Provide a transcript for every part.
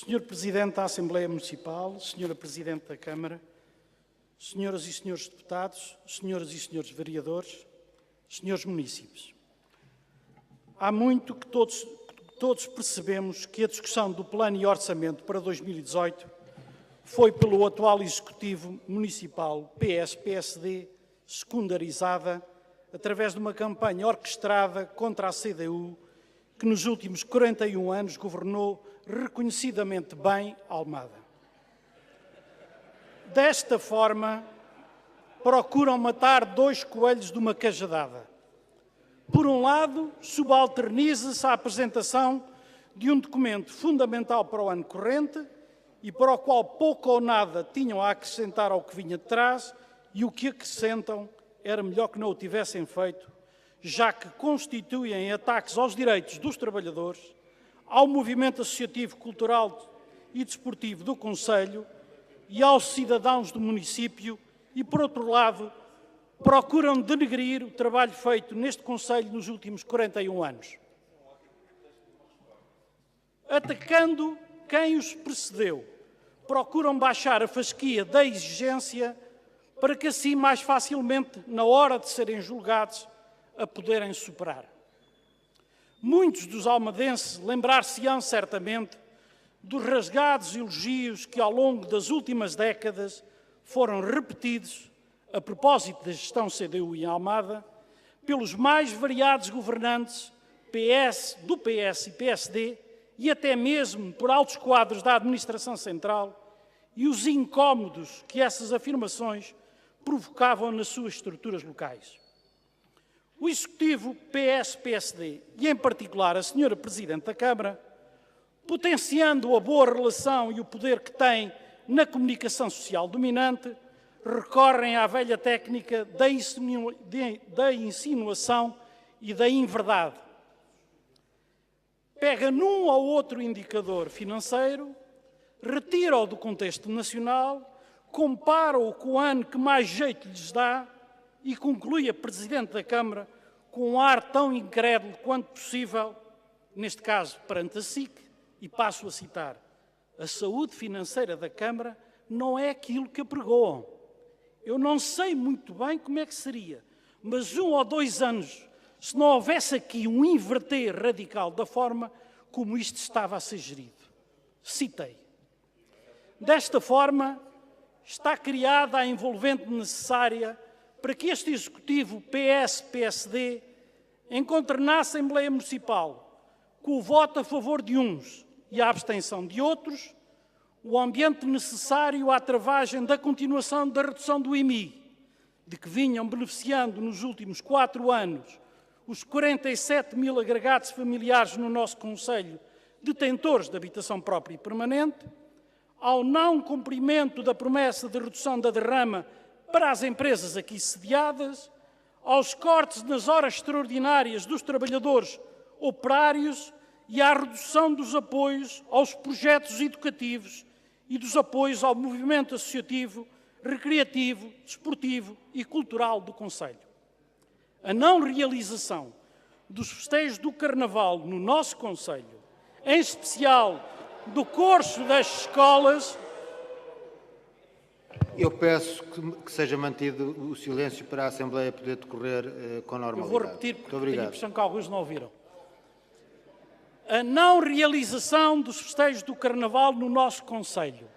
Senhor Presidente da Assembleia Municipal, Senhora Presidente da Câmara, Senhoras e Senhores Deputados, Senhoras e Senhores Vereadores, Senhores Munícipes. Há muito que todos percebemos que a discussão do Plano e Orçamento para 2018 foi pelo atual Executivo Municipal PS-PSD secundarizada através de uma campanha orquestrada contra a CDU que nos últimos 41 anos governou reconhecidamente bem Almada. Desta forma, procuram matar dois coelhos de uma cajadada. Por um lado, subalterniza-se a apresentação de um documento fundamental para o ano corrente e para o qual pouco ou nada tinham a acrescentar ao que vinha de trás, e o que acrescentam era melhor que não o tivessem feito, já que constituem ataques aos direitos dos trabalhadores, ao movimento associativo, cultural e desportivo do Conselho e aos cidadãos do município e, por outro lado, procuram denegrir o trabalho feito neste Conselho nos últimos 41 anos. Atacando quem os precedeu, procuram baixar a fasquia da exigência para que assim mais facilmente, na hora de serem julgados, a poderem superar. Muitos dos almadenses lembrar-se-ão certamente dos rasgados elogios que ao longo das últimas décadas foram repetidos, a propósito da gestão CDU em Almada, pelos mais variados governantes do PS e PSD e até mesmo por altos quadros da administração central, e os incómodos que essas afirmações provocavam nas suas estruturas locais. O Executivo PS-PSD, e em particular a Senhora Presidente da Câmara, potenciando a boa relação e o poder que tem na comunicação social dominante, recorrem à velha técnica da insinuação e da inverdade. Pega num ou outro indicador financeiro, retira-o do contexto nacional, compara-o com o ano que mais jeito lhes dá e conclui a Presidente da Câmara com um ar tão incrédulo quanto possível, neste caso perante a SIC, e passo a citar: a saúde financeira da Câmara não é aquilo que apregoam. Eu não sei muito bem como é que seria, mas 1 ou 2 anos, se não houvesse aqui um inverter radical da forma como isto estava a ser gerido. Citei. Desta forma, está criada a envolvente necessária para que este Executivo PS-PSD encontre na Assembleia Municipal, com o voto a favor de uns e a abstenção de outros, o ambiente necessário à travagem da continuação da redução do IMI, de que vinham beneficiando nos últimos 4 anos os 47 mil agregados familiares no nosso Conselho detentores de habitação própria e permanente, ao não cumprimento da promessa de redução da derrama para as empresas aqui sediadas, aos cortes nas horas extraordinárias dos trabalhadores operários e à redução dos apoios aos projetos educativos e dos apoios ao movimento associativo, recreativo, desportivo e cultural do Conselho. A não realização dos festejos do Carnaval no nosso Conselho, em especial do corso das escolas. Eu peço que seja mantido o silêncio para a Assembleia poder decorrer com normalidade. Eu vou repetir porque tenho a impressão que alguns não ouviram. A não realização dos festejos do Carnaval no nosso Conselho,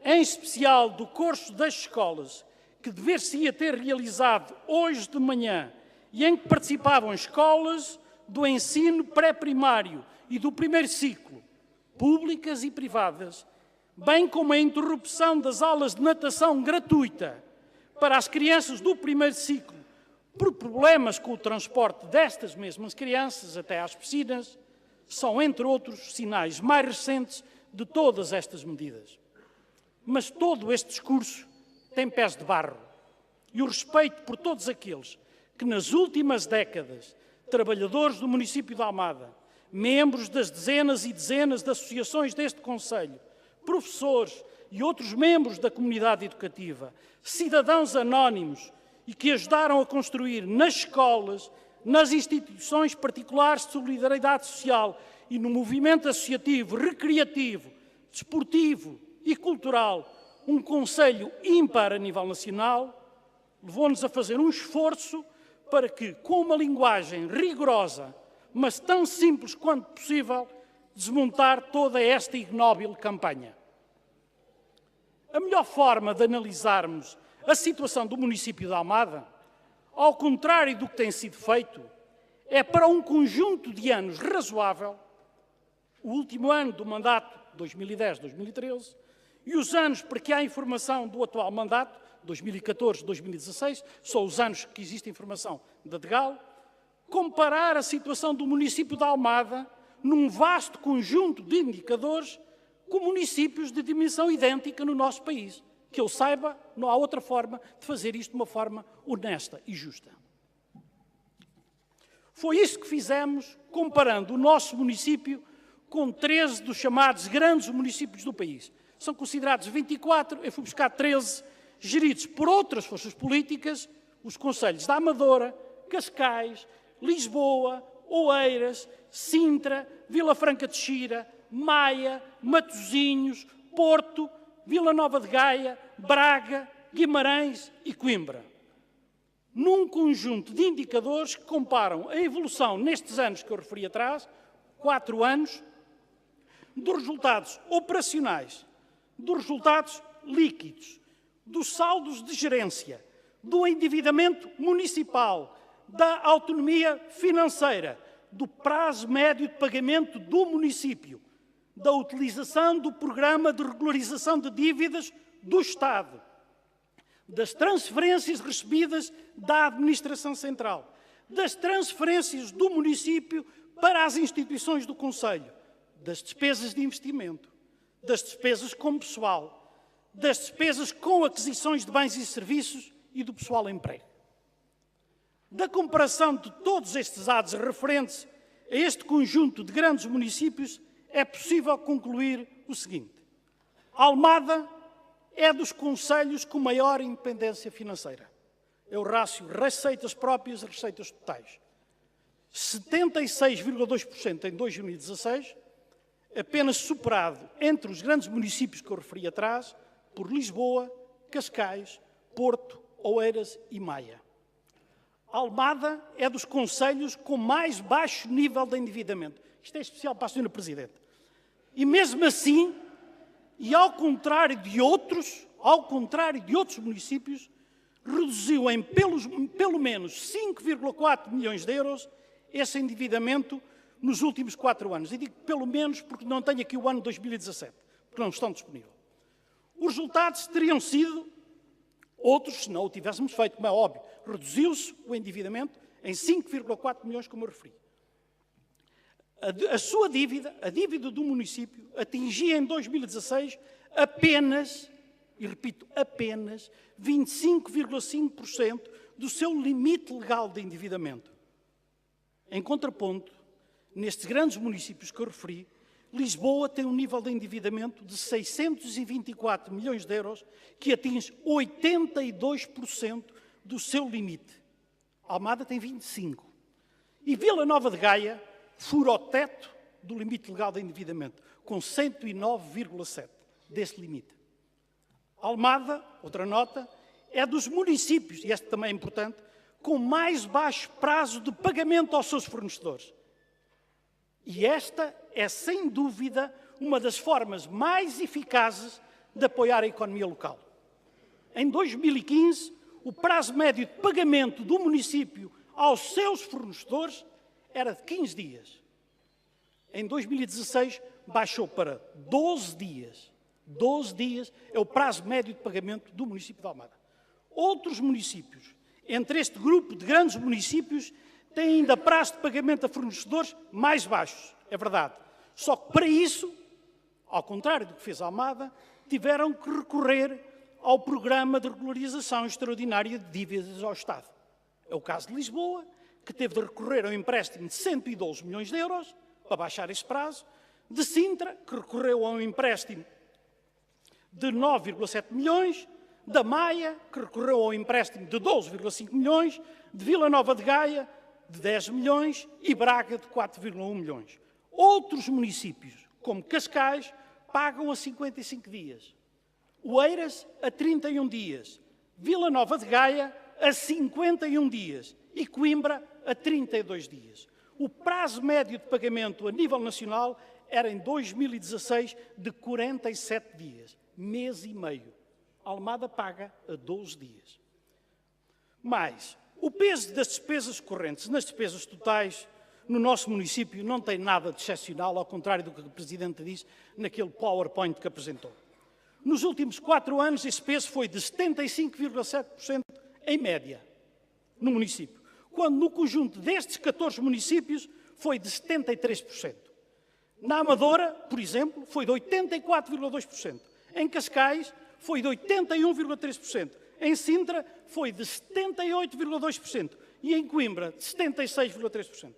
em especial do corso das escolas, que dever-se-ia ter realizado hoje de manhã e em que participavam escolas do ensino pré-primário e do primeiro ciclo, públicas e privadas, bem como a interrupção das aulas de natação gratuita para as crianças do primeiro ciclo, por problemas com o transporte destas mesmas crianças até às piscinas, são, entre outros, sinais mais recentes de todas estas medidas. Mas todo este discurso tem pés de barro, e o respeito por todos aqueles que, nas últimas décadas, trabalhadores do município de Almada, membros das dezenas e dezenas de associações deste Conselho, professores e outros membros da comunidade educativa, cidadãos anónimos e que ajudaram a construir nas escolas, nas instituições particulares de solidariedade social e no movimento associativo, recreativo, desportivo e cultural um conselho ímpar a nível nacional, levou-nos a fazer um esforço para que, com uma linguagem rigorosa, mas tão simples quanto possível, desmontar toda esta ignóbil campanha. A melhor forma de analisarmos a situação do município de Almada, ao contrário do que tem sido feito, é para um conjunto de anos razoável, o último ano do mandato 2010-2013 e os anos para que há informação do atual mandato, 2014-2016, são os anos que existe informação da DEGAL, comparar a situação do município de Almada num vasto conjunto de indicadores com municípios de dimensão idêntica no nosso país. Que eu saiba, não há outra forma de fazer isto de uma forma honesta e justa. Foi isso que fizemos, comparando o nosso município com 13 dos chamados grandes municípios do país. São considerados 24, eu fui buscar 13, geridos por outras forças políticas, os concelhos da Amadora, Cascais, Lisboa, Oeiras, Sintra, Vila Franca de Xira, Maia, Matosinhos, Porto, Vila Nova de Gaia, Braga, Guimarães e Coimbra. Num conjunto de indicadores que comparam a evolução nestes anos que eu referi atrás, 4 anos, dos resultados operacionais, dos resultados líquidos, dos saldos de gerência, do endividamento municipal, da autonomia financeira, do prazo médio de pagamento do município, da utilização do programa de regularização de dívidas do Estado, das transferências recebidas da Administração Central, das transferências do município para as instituições do Conselho, das despesas de investimento, das despesas com pessoal, das despesas com aquisições de bens e serviços e do pessoal emprego. Da comparação de todos estes dados referentes a este conjunto de grandes municípios, é possível concluir o seguinte. Almada é dos concelhos com maior independência financeira. É o rácio receitas próprias a receitas totais. 76,2% em 2016, apenas superado entre os grandes municípios que eu referi atrás, por Lisboa, Cascais, Porto, Oeiras e Maia. Almada é dos concelhos com mais baixo nível de endividamento. Isto é especial para a Sra. Presidente. E mesmo assim, e ao contrário de outros municípios, reduziu em pelo menos 5,4 milhões de euros esse endividamento nos últimos 4 anos. E digo pelo menos porque não tenho aqui o ano 2017, porque não estão disponíveis. Os resultados teriam sido outros se não o tivéssemos feito, como é óbvio. Reduziu-se o endividamento em 5,4 milhões, como eu referi. A sua dívida, a dívida do município, atingia em 2016 apenas, e repito, apenas 25,5% do seu limite legal de endividamento. Em contraponto, nestes grandes municípios que eu referi, Lisboa tem um nível de endividamento de 624 milhões de euros, que atinge 82% do seu limite. Almada tem 25%. E Vila Nova de Gaia fura o teto do limite legal de endividamento, com 109,7% desse limite. Almada, outra nota, é dos municípios, e esta também é importante, com mais baixo prazo de pagamento aos seus fornecedores. E esta é, sem dúvida, uma das formas mais eficazes de apoiar a economia local. Em 2015, o prazo médio de pagamento do município aos seus fornecedores era de 15 dias. Em 2016, baixou para 12 dias. 12 dias é o prazo médio de pagamento do município de Almada. Outros municípios, entre este grupo de grandes municípios, têm ainda prazo de pagamento a fornecedores mais baixos, é verdade. Só que para isso, ao contrário do que fez a Almada, tiveram que recorrer ao programa de regularização extraordinária de dívidas ao Estado. É o caso de Lisboa, que teve de recorrer a um empréstimo de 112 milhões de euros para baixar esse prazo, de Sintra, que recorreu a um empréstimo de 9,7 milhões, da Maia, que recorreu a um empréstimo de 12,5 milhões, de Vila Nova de Gaia, de 10 milhões e Braga, de 4,1 milhões. Outros municípios, como Cascais, pagam a 55 dias. Oeiras, a 31 dias. Vila Nova de Gaia, a 51 dias. E Coimbra, a 32 dias. O prazo médio de pagamento a nível nacional era, em 2016, de 47 dias. Mês e meio. Almada paga a 12 dias. Mas o peso das despesas correntes nas despesas totais no nosso município não tem nada de excepcional, ao contrário do que o Presidente disse naquele PowerPoint que apresentou. Nos últimos 4 anos, esse peso foi de 75,7% em média no município, quando no conjunto destes 14 municípios foi de 73%. Na Amadora, por exemplo, foi de 84,2%. Em Cascais, foi de 81,3%. Em Sintra, foi de 78,2%. E em Coimbra, de 76,3%.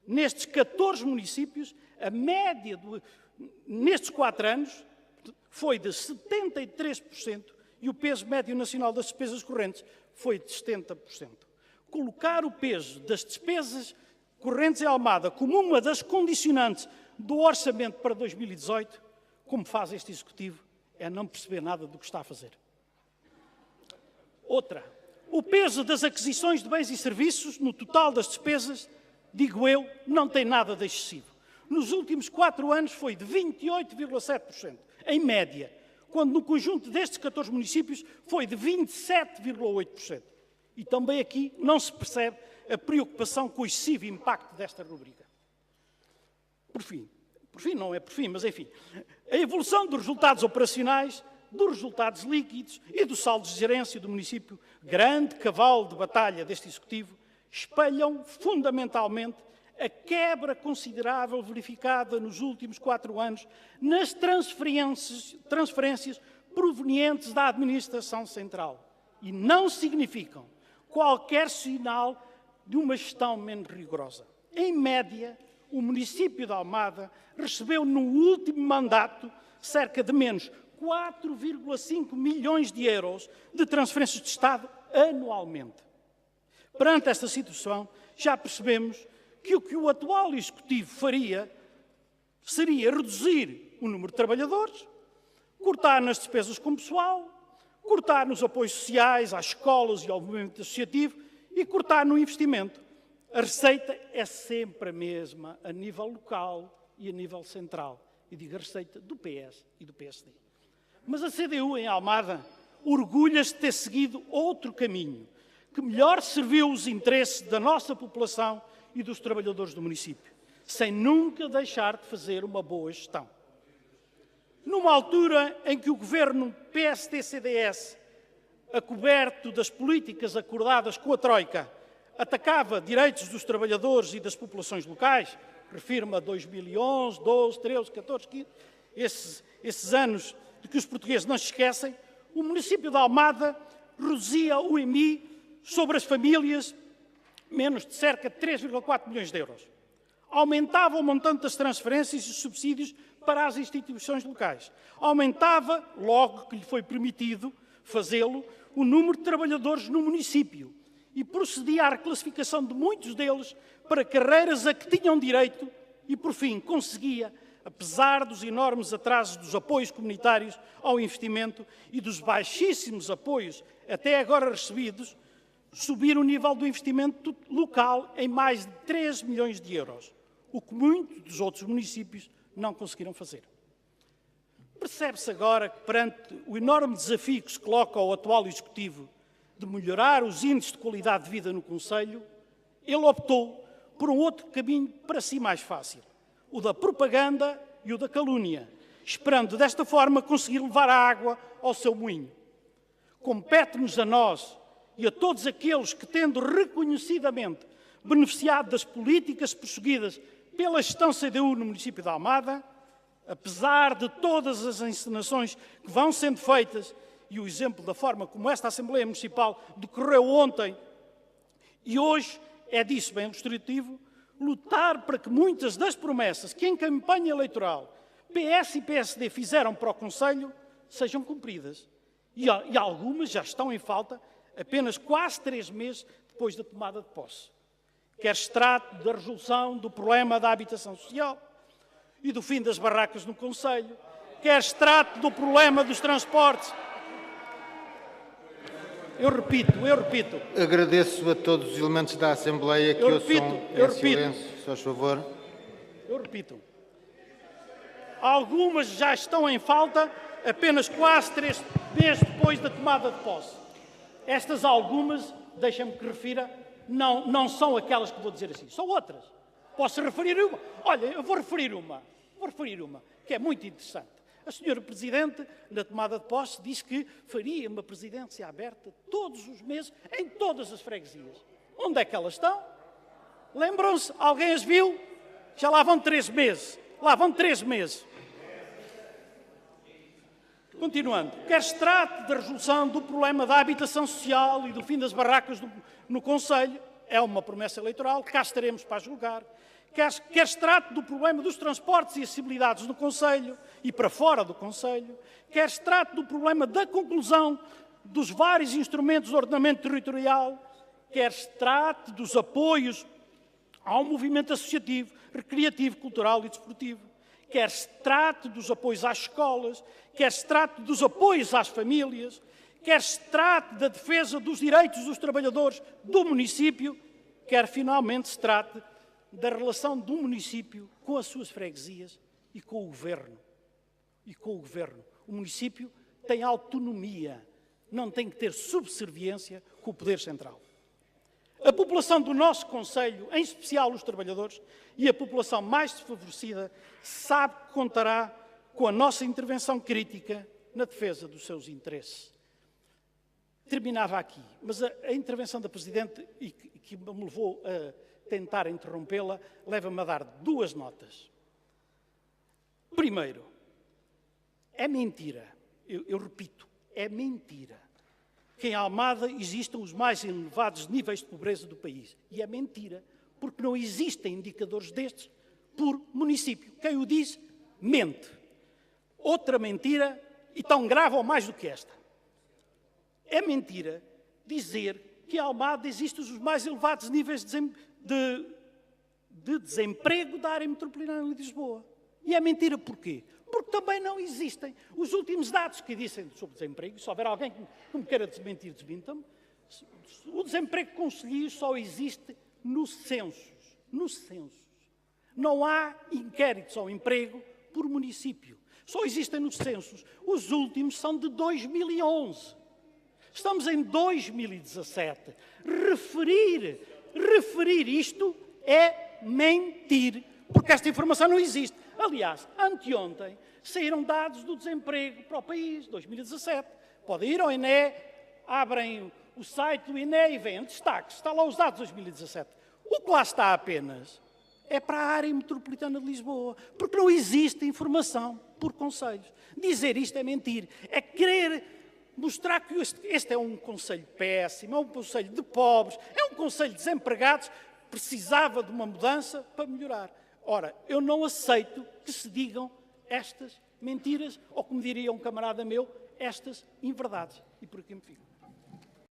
Nestes 14 municípios, a média, nestes 4 anos, foi de 73% e o peso médio nacional das despesas correntes foi de 70%. Colocar o peso das despesas correntes em Almada como uma das condicionantes do orçamento para 2018, como faz este Executivo, é não perceber nada do que está a fazer. Outra, o peso das aquisições de bens e serviços no total das despesas, digo eu, não tem nada de excessivo. Nos últimos 4 anos foi de 28,7%, em média, quando no conjunto destes 14 municípios foi de 27,8%. E também aqui não se percebe a preocupação com o excessivo impacto desta rubrica. Por fim, mas enfim, a evolução dos resultados operacionais, dos resultados líquidos e dos saldos de gerência do município, grande cavalo de batalha deste Executivo, espelham fundamentalmente a quebra considerável verificada nos últimos 4 anos nas transferências provenientes da Administração Central e não significam qualquer sinal de uma gestão menos rigorosa. Em média, o município de Almada recebeu no último mandato cerca de menos 4,5 milhões de euros de transferências de Estado anualmente. Perante esta situação, já percebemos que o que o atual Executivo faria seria reduzir o número de trabalhadores, cortar nas despesas com pessoal, cortar nos apoios sociais às escolas e ao movimento associativo e cortar no investimento. A receita é sempre a mesma a nível local e a nível central. E digo a receita do PS e do PSD. Mas a CDU em Almada orgulha-se de ter seguido outro caminho, que melhor serviu os interesses da nossa população e dos trabalhadores do município, sem nunca deixar de fazer uma boa gestão. Numa altura em que o governo PSD-CDS, acoberto das políticas acordadas com a Troika, atacava direitos dos trabalhadores e das populações locais, refiro-me a 2011, 12, 13, 14, 15, esses anos de que os portugueses não se esquecem, o município de Almada reduzia o IMI sobre as famílias menos de cerca de 3,4 milhões de euros. Aumentava o montante das transferências e subsídios para as instituições locais. Aumentava, logo que lhe foi permitido fazê-lo, o número de trabalhadores no município e procedia à reclassificação de muitos deles para carreiras a que tinham direito e, por fim, conseguia, apesar dos enormes atrasos dos apoios comunitários ao investimento e dos baixíssimos apoios até agora recebidos, subir o nível do investimento local em mais de 3 milhões de euros, o que muitos dos outros municípios não conseguiram fazer. Percebe-se agora que, perante o enorme desafio que se coloca ao atual Executivo de melhorar os índices de qualidade de vida no Conselho, ele optou por um outro caminho para si mais fácil, o da propaganda e o da calúnia, esperando desta forma conseguir levar a água ao seu moinho. Compete-nos a nós e a todos aqueles que, tendo reconhecidamente beneficiado das políticas perseguidas pela gestão CDU no município de Almada, apesar de todas as encenações que vão sendo feitas e o exemplo da forma como esta Assembleia Municipal decorreu ontem e hoje é disso bem ilustrativo, lutar para que muitas das promessas que em campanha eleitoral PS e PSD fizeram para o Conselho sejam cumpridas. E algumas já estão em falta apenas quase 3 meses depois da tomada de posse. Quer se trate da resolução do problema da habitação social, e do fim das barracas no Conselho, quer se trate do problema dos transportes. Eu repito. Agradeço a todos os elementos da Assembleia que ouçam em silêncio, se faz favor. Eu repito. Algumas já estão em falta apenas quase 3 meses depois da tomada de posse. Estas algumas, deixem-me que refira, não são aquelas que vou dizer assim, são outras. Posso referir uma? Olha, eu vou referir uma, que é muito interessante. A senhora Presidente, na tomada de posse, disse que faria uma presidência aberta todos os meses, em todas as freguesias. Onde é que elas estão? Lembram-se? Alguém as viu? Já lá vão 3 meses. Continuando. Quer se trate da resolução do problema da habitação social e do fim das barracas no Conselho, é uma promessa eleitoral, cá estaremos para julgar. Quer se trate do problema dos transportes e acessibilidades no Conselho e para fora do Conselho, quer se trate do problema da conclusão dos vários instrumentos de ordenamento territorial, quer se trate dos apoios ao movimento associativo, recreativo, cultural e desportivo, quer se trate dos apoios às escolas, quer se trate dos apoios às famílias, quer se trate da defesa dos direitos dos trabalhadores do município, quer finalmente se trate da relação do município com as suas freguesias e com o governo. O município tem autonomia, não tem que ter subserviência com o poder central. A população do nosso Conselho, em especial os trabalhadores, e a população mais desfavorecida, sabe que contará com a nossa intervenção crítica na defesa dos seus interesses. Terminava aqui, mas a intervenção da Presidente, e que me levou a tentar interrompê-la, leva-me a dar 2 notas. Primeiro, é mentira, eu repito, é mentira que em Almada existam os mais elevados níveis de pobreza do país. E é mentira, porque não existem indicadores destes por município. Quem o diz, mente. Outra mentira, e tão grave ou mais do que esta. É mentira dizer que em Almada existem os mais elevados níveis de desemprego da área metropolitana de Lisboa. E é mentira porquê? Porque também não existem. Os últimos dados que dizem sobre desemprego, se houver alguém que me queira desmentir, desminta-me, o desemprego conselhio só existe nos censos. Não há inquéritos ao emprego por município. Só existem nos censos. Os últimos são de 2011. Estamos em 2017. Referir isto é mentir, porque esta informação não existe. Aliás, anteontem saíram dados do desemprego para o país, 2017. Podem ir ao INE, abrem o site do INE e veem destaques. Está lá os dados de 2017. O que lá está apenas é para a área metropolitana de Lisboa, porque não existe informação por concelhos. Dizer isto é mentir, é querer mostrar que este é um concelho péssimo, é um concelho de pobres, é um concelho de desempregados, precisava de uma mudança para melhorar. Ora, eu não aceito que se digam estas mentiras, ou como diria um camarada meu, estas inverdades. E por aqui me fico.